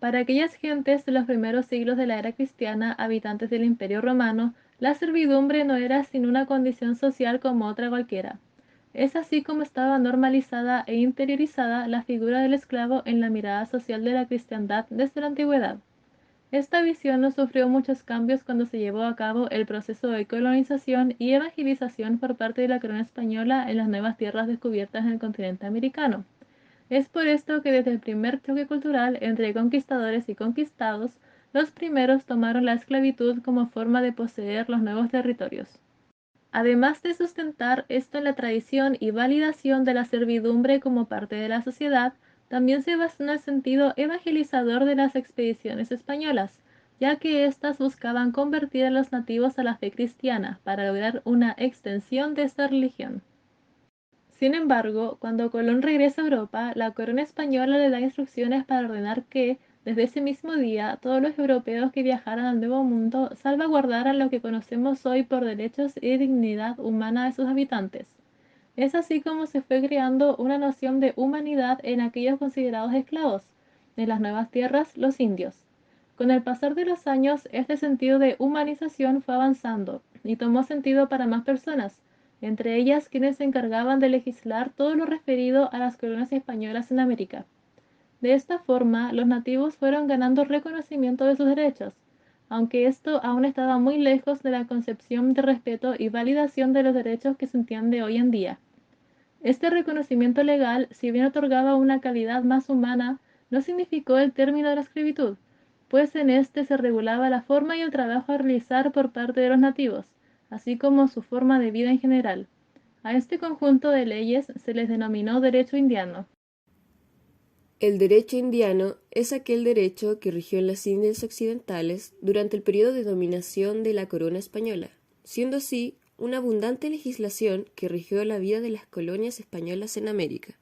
Para aquellas gentes de los primeros siglos de la era cristiana, habitantes del Imperio Romano, la servidumbre no era sino una condición social como otra cualquiera. Es así como estaba normalizada e interiorizada la figura del esclavo en la mirada social de la cristiandad desde la antigüedad. Esta visión no sufrió muchos cambios cuando se llevó a cabo el proceso de colonización y evangelización por parte de la corona española en las nuevas tierras descubiertas en el continente americano. Es por esto que desde el primer choque cultural entre conquistadores y conquistados, los primeros tomaron la esclavitud como forma de poseer los nuevos territorios. Además de sustentar esto en la tradición y validación de la servidumbre como parte de la sociedad, también se basó en el sentido evangelizador de las expediciones españolas, ya que éstas buscaban convertir a los nativos a la fe cristiana para lograr una extensión de esta religión. Sin embargo, cuando Colón regresa a Europa, la corona española le da instrucciones para ordenar que, desde ese mismo día, todos los europeos que viajaran al Nuevo Mundo salvaguardaran lo que conocemos hoy por derechos y dignidad humana de sus habitantes. Es así como se fue creando una noción de humanidad en aquellos considerados esclavos, en las nuevas tierras, los indios. Con el pasar de los años, este sentido de humanización fue avanzando y tomó sentido para más personas, entre ellas quienes se encargaban de legislar todo lo referido a las colonias españolas en América. De esta forma, los nativos fueron ganando reconocimiento de sus derechos, aunque esto aún estaba muy lejos de la concepción de respeto y validación de los derechos que se entiende hoy en día. Este reconocimiento legal, si bien otorgaba una calidad más humana, no significó el término de la esclavitud, pues en este se regulaba la forma y el trabajo a realizar por parte de los nativos, así como su forma de vida en general. A este conjunto de leyes se les denominó derecho indiano. El derecho indiano es aquel derecho que rigió en las Indias Occidentales durante el periodo de dominación de la corona española, siendo así una abundante legislación que rigió la vida de las colonias españolas en América.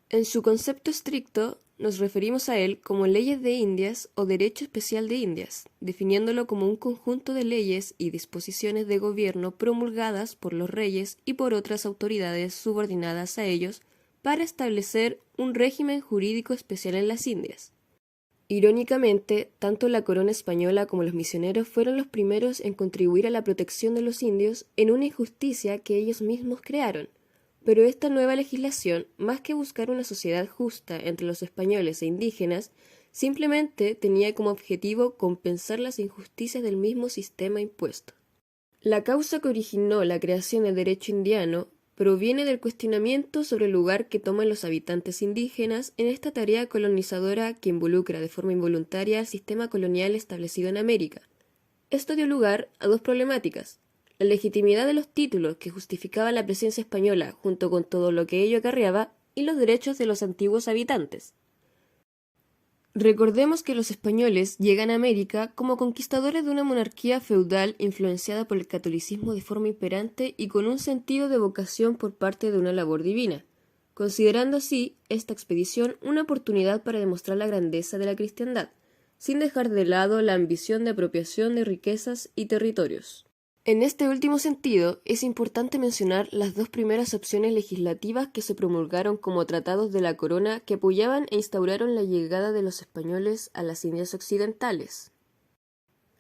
En su concepto estricto, nos referimos a él como leyes de Indias o derecho especial de Indias, definiéndolo como un conjunto de leyes y disposiciones de gobierno promulgadas por los reyes y por otras autoridades subordinadas a ellos para establecer un régimen jurídico especial en las Indias. Irónicamente, tanto la corona española como los misioneros fueron los primeros en contribuir a la protección de los indios en una injusticia que ellos mismos crearon. Pero esta nueva legislación, más que buscar una sociedad justa entre los españoles e indígenas, simplemente tenía como objetivo compensar las injusticias del mismo sistema impuesto. La causa que originó la creación del derecho indiano proviene del cuestionamiento sobre el lugar que toman los habitantes indígenas en esta tarea colonizadora que involucra de forma involuntaria al sistema colonial establecido en América. Esto dio lugar a dos problemáticas: la legitimidad de los títulos que justificaban la presencia española junto con todo lo que ello acarreaba y los derechos de los antiguos habitantes. Recordemos que los españoles llegan a América como conquistadores de una monarquía feudal influenciada por el catolicismo de forma imperante y con un sentido de vocación por parte de una labor divina, considerando así esta expedición una oportunidad para demostrar la grandeza de la cristiandad, sin dejar de lado la ambición de apropiación de riquezas y territorios. En este último sentido, es importante mencionar las dos primeras opciones legislativas que se promulgaron como tratados de la corona que apoyaban e instauraron la llegada de los españoles a las Indias Occidentales.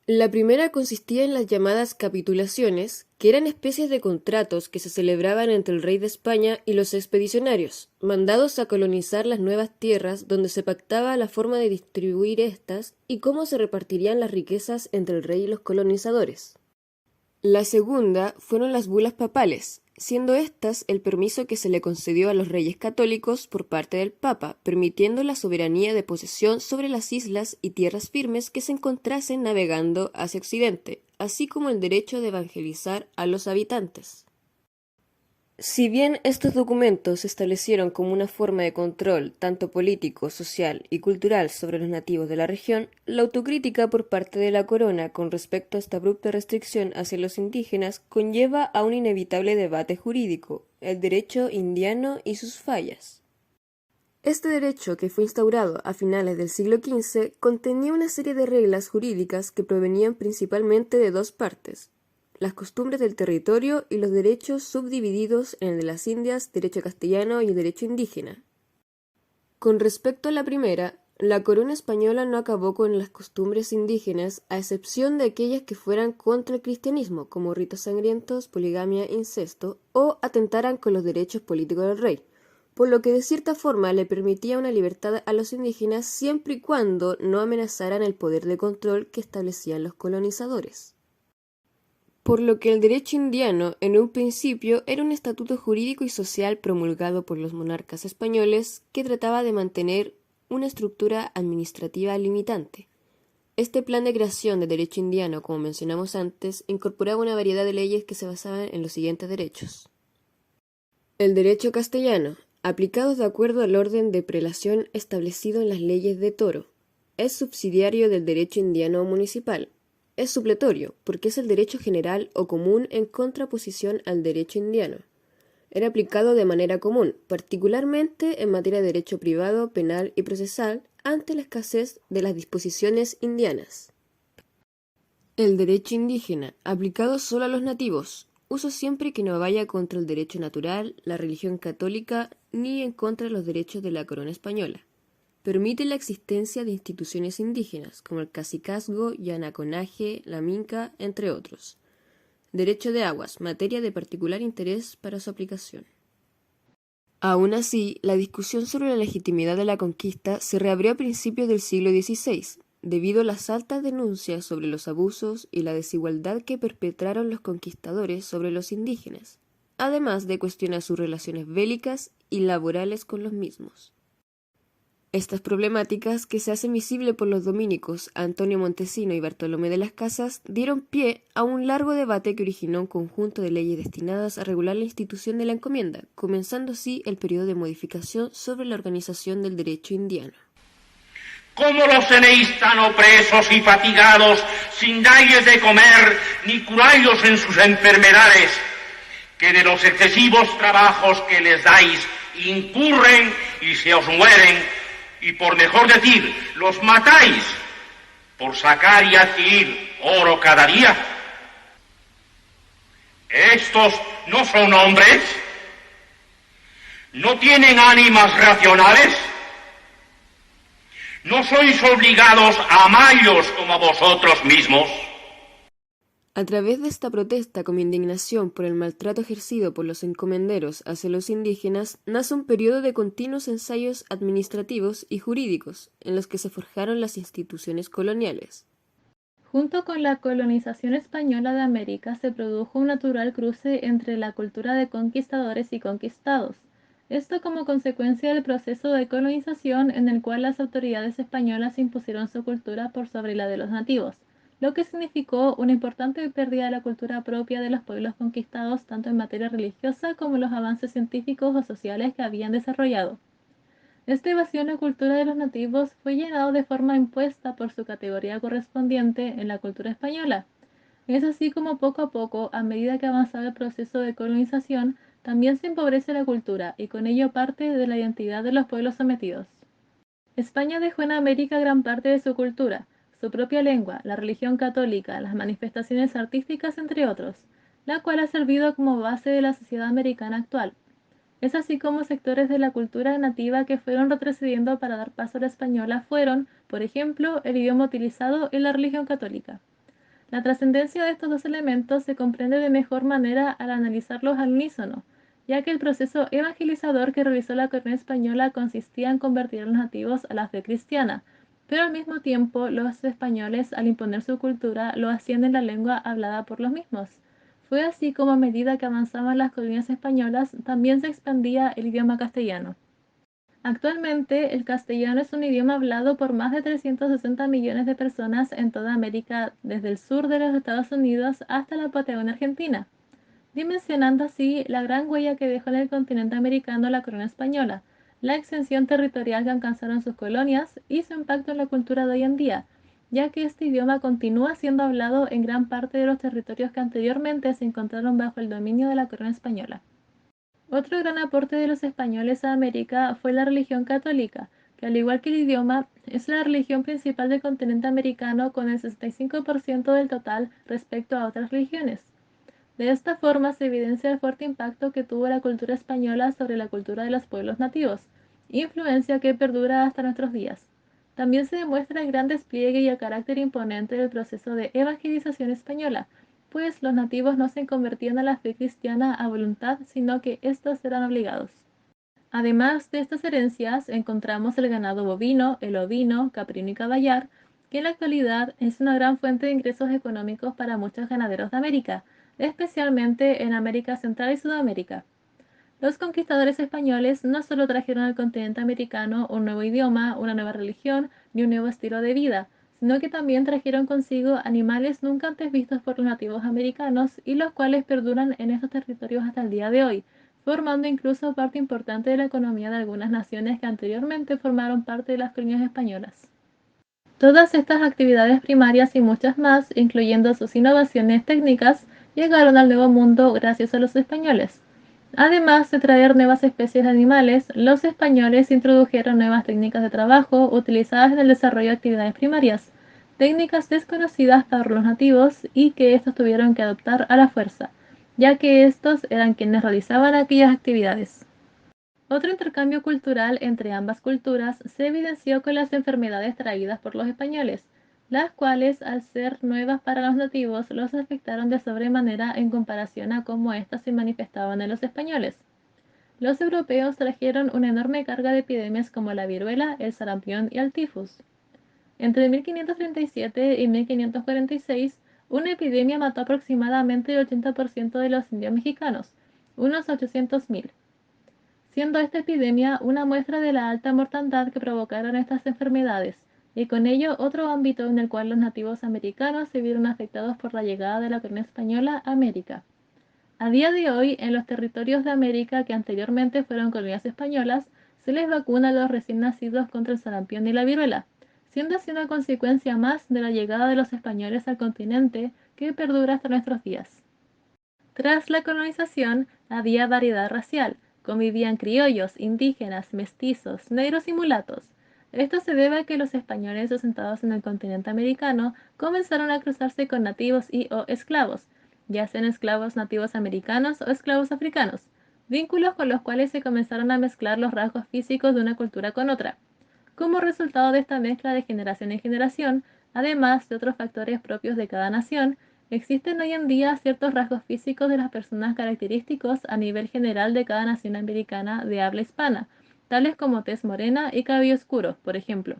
La primera consistía en las llamadas capitulaciones, que eran especies de contratos que se celebraban entre el rey de España y los expedicionarios, mandados a colonizar las nuevas tierras, donde se pactaba la forma de distribuir estas y cómo se repartirían las riquezas entre el rey y los colonizadores. La segunda fueron las bulas papales, siendo estas el permiso que se le concedió a los reyes católicos por parte del Papa, permitiendo la soberanía de posesión sobre las islas y tierras firmes que se encontrasen navegando hacia Occidente, así como el derecho de evangelizar a los habitantes. Si bien estos documentos se establecieron como una forma de control tanto político, social y cultural sobre los nativos de la región, la autocrítica por parte de la corona con respecto a esta abrupta restricción hacia los indígenas conlleva a un inevitable debate jurídico, el derecho indiano y sus fallas. Este derecho, que fue instaurado a finales del siglo XV, contenía una serie de reglas jurídicas que provenían principalmente de dos partes: las costumbres del territorio y los derechos subdivididos en el de las Indias, derecho castellano y el derecho indígena. Con respecto a la primera, la corona española no acabó con las costumbres indígenas, a excepción de aquellas que fueran contra el cristianismo, como ritos sangrientos, poligamia, incesto, o atentaran con los derechos políticos del rey, por lo que de cierta forma le permitía una libertad a los indígenas siempre y cuando no amenazaran el poder de control que establecían los colonizadores. Por lo que el derecho indiano, en un principio, era un estatuto jurídico y social promulgado por los monarcas españoles que trataba de mantener una estructura administrativa limitante. Este plan de creación de derecho indiano, como mencionamos antes, incorporaba una variedad de leyes que se basaban en los siguientes derechos. El derecho castellano, aplicados de acuerdo al orden de prelación establecido en las leyes de Toro, es subsidiario del derecho indiano municipal. Es supletorio, porque es el derecho general o común en contraposición al derecho indiano. Era aplicado de manera común, particularmente en materia de derecho privado, penal y procesal, ante la escasez de las disposiciones indianas. El derecho indígena, aplicado solo a los nativos, uso siempre que no vaya contra el derecho natural, la religión católica, ni en contra de los derechos de la corona española. Permite la existencia de instituciones indígenas, como el cacicazgo, llanaconaje, la minca, entre otros. Derecho de aguas, materia de particular interés para su aplicación. Aún así, la discusión sobre la legitimidad de la conquista se reabrió a principios del siglo XVI, debido a las altas denuncias sobre los abusos y la desigualdad que perpetraron los conquistadores sobre los indígenas, además de cuestionar sus relaciones bélicas y laborales con los mismos. Estas problemáticas, que se hacen visibles por los dominicos Antonio Montesino y Bartolomé de las Casas, dieron pie a un largo debate que originó un conjunto de leyes destinadas a regular la institución de la encomienda, comenzando así el periodo de modificación sobre la organización del derecho indiano. ¿Cómo los tenéis tan opresos y fatigados, sin darles de comer ni curarlos en sus enfermedades, que de los excesivos trabajos que les dais incurren y se os mueren, y por mejor decir, los matáis por sacar y adquirir oro cada día? ¿Estos no son hombres? ¿No tienen ánimas racionales? ¿No sois obligados a amarlos como a vosotros mismos? A través de esta protesta como indignación por el maltrato ejercido por los encomenderos hacia los indígenas, nace un periodo de continuos ensayos administrativos y jurídicos, en los que se forjaron las instituciones coloniales. Junto con la colonización española de América se produjo un natural cruce entre la cultura de conquistadores y conquistados. Esto como consecuencia del proceso de colonización en el cual las autoridades españolas impusieron su cultura por sobre la de los nativos, lo que significó una importante pérdida de la cultura propia de los pueblos conquistados tanto en materia religiosa como en los avances científicos o sociales que habían desarrollado. Esta evasión de la cultura de los nativos fue llenado de forma impuesta por su categoría correspondiente en la cultura española. Es así como poco a poco, a medida que avanzaba el proceso de colonización, también se empobrece la cultura y con ello parte de la identidad de los pueblos sometidos. España dejó en América gran parte de su cultura, su propia lengua, la religión católica, las manifestaciones artísticas, entre otros, la cual ha servido como base de la sociedad americana actual. Es así como sectores de la cultura nativa que fueron retrocediendo para dar paso a la española fueron, por ejemplo, el idioma utilizado y la religión católica. La trascendencia de estos dos elementos se comprende de mejor manera al analizarlos al unísono, ya que el proceso evangelizador que realizó la corona española consistía en convertir a los nativos a la fe cristiana, pero al mismo tiempo los españoles, al imponer su cultura, lo hacían en la lengua hablada por los mismos. Fue así como a medida que avanzaban las colonias españolas, también se expandía el idioma castellano. Actualmente, el castellano es un idioma hablado por más de 360 millones de personas en toda América, desde el sur de los Estados Unidos hasta la Patagonia Argentina, dimensionando así la gran huella que dejó en el continente americano la corona española, la extensión territorial que alcanzaron sus colonias y su impacto en la cultura de hoy en día, ya que este idioma continúa siendo hablado en gran parte de los territorios que anteriormente se encontraron bajo el dominio de la corona española. Otro gran aporte de los españoles a América fue la religión católica, que al igual que el idioma, es la religión principal del continente americano con el 65% del total respecto a otras religiones. De esta forma se evidencia el fuerte impacto que tuvo la cultura española sobre la cultura de los pueblos nativos, influencia que perdura hasta nuestros días. también se demuestra el gran despliegue y el carácter imponente del proceso de evangelización española, pues los nativos no se convertían a la fe cristiana a voluntad, sino que estos eran obligados. Además de estas herencias, encontramos el ganado bovino, el ovino, caprino y caballar, que en la actualidad es una gran fuente de ingresos económicos para muchos ganaderos de América, especialmente en América Central y Sudamérica. Los conquistadores españoles no solo trajeron al continente americano un nuevo idioma, una nueva religión ni un nuevo estilo de vida, sino que también trajeron consigo animales nunca antes vistos por los nativos americanos y los cuales perduran en estos territorios hasta el día de hoy, formando incluso parte importante de la economía de algunas naciones que anteriormente formaron parte de las colonias españolas. Todas estas actividades primarias y muchas más, incluyendo sus innovaciones técnicas, llegaron al Nuevo Mundo gracias a los españoles. Además de traer nuevas especies de animales, los españoles introdujeron nuevas técnicas de trabajo utilizadas en el desarrollo de actividades primarias, técnicas desconocidas para los nativos y que estos tuvieron que adoptar a la fuerza, ya que estos eran quienes realizaban aquellas actividades. Otro intercambio cultural entre ambas culturas se evidenció con las enfermedades traídas por los españoles, las cuales, al ser nuevas para los nativos, los afectaron de sobremanera en comparación a cómo éstas se manifestaban en los españoles. Los europeos trajeron una enorme carga de epidemias como la viruela, el sarampión y el tifus. Entre 1537 y 1546, una epidemia mató aproximadamente el 80% de los indios mexicanos, unos 800.000, siendo esta epidemia una muestra de la alta mortandad que provocaron estas enfermedades, y con ello otro ámbito en el cual los nativos americanos se vieron afectados por la llegada de la colonia española a América. A día de hoy, en los territorios de América que anteriormente fueron colonias españolas, se les vacuna a los recién nacidos contra el sarampión y la viruela, siendo así una consecuencia más de la llegada de los españoles al continente que perdura hasta nuestros días. Tras la colonización, había variedad racial. Convivían criollos, indígenas, mestizos, negros y mulatos. Esto se debe a que los españoles asentados en el continente americano comenzaron a cruzarse con nativos y o esclavos, ya sean esclavos nativos americanos o esclavos africanos, vínculos con los cuales se comenzaron a mezclar los rasgos físicos de una cultura con otra. Como resultado de esta mezcla de generación en generación, además de otros factores propios de cada nación, existen hoy en día ciertos rasgos físicos de las personas característicos a nivel general de cada nación americana de habla hispana, tales como tez morena y cabello oscuro, por ejemplo.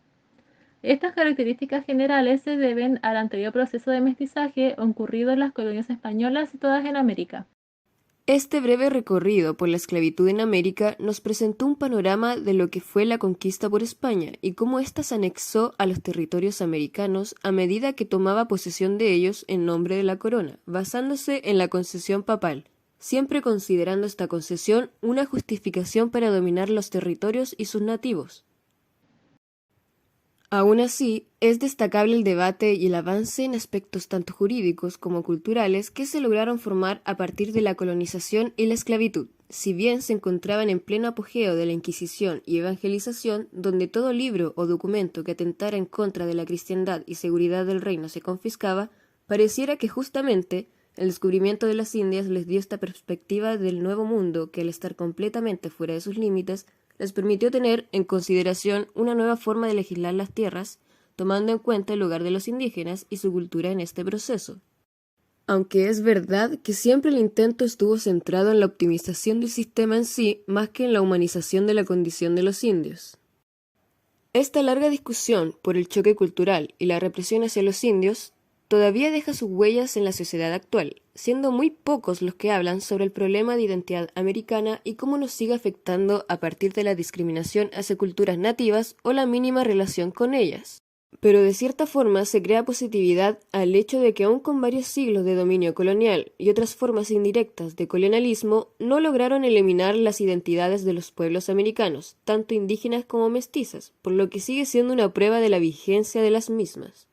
Estas características generales se deben al anterior proceso de mestizaje ocurrido en las colonias españolas situadas en América. Este breve recorrido por la esclavitud en América nos presentó un panorama de lo que fue la conquista por España y cómo ésta se anexó a los territorios americanos a medida que tomaba posesión de ellos en nombre de la corona, basándose en la concesión papal, siempre considerando esta concesión una justificación para dominar los territorios y sus nativos. Aún así, es destacable el debate y el avance en aspectos tanto jurídicos como culturales que se lograron formar a partir de la colonización y la esclavitud. Si bien se encontraban en pleno apogeo de la Inquisición y evangelización, donde todo libro o documento que atentara en contra de la cristiandad y seguridad del reino se confiscaba, pareciera que justamente el descubrimiento de las Indias les dio esta perspectiva del nuevo mundo que, al estar completamente fuera de sus límites, les permitió tener en consideración una nueva forma de legislar las tierras, tomando en cuenta el lugar de los indígenas y su cultura en este proceso. Aunque es verdad que siempre el intento estuvo centrado en la optimización del sistema en sí, más que en la humanización de la condición de los indios. Esta larga discusión por el choque cultural y la represión hacia los indios todavía deja sus huellas en la sociedad actual, siendo muy pocos los que hablan sobre el problema de identidad americana y cómo nos sigue afectando a partir de la discriminación hacia culturas nativas o la mínima relación con ellas. Pero de cierta forma se crea positividad al hecho de que aun con varios siglos de dominio colonial y otras formas indirectas de colonialismo, no lograron eliminar las identidades de los pueblos americanos, tanto indígenas como mestizas, por lo que sigue siendo una prueba de la vigencia de las mismas.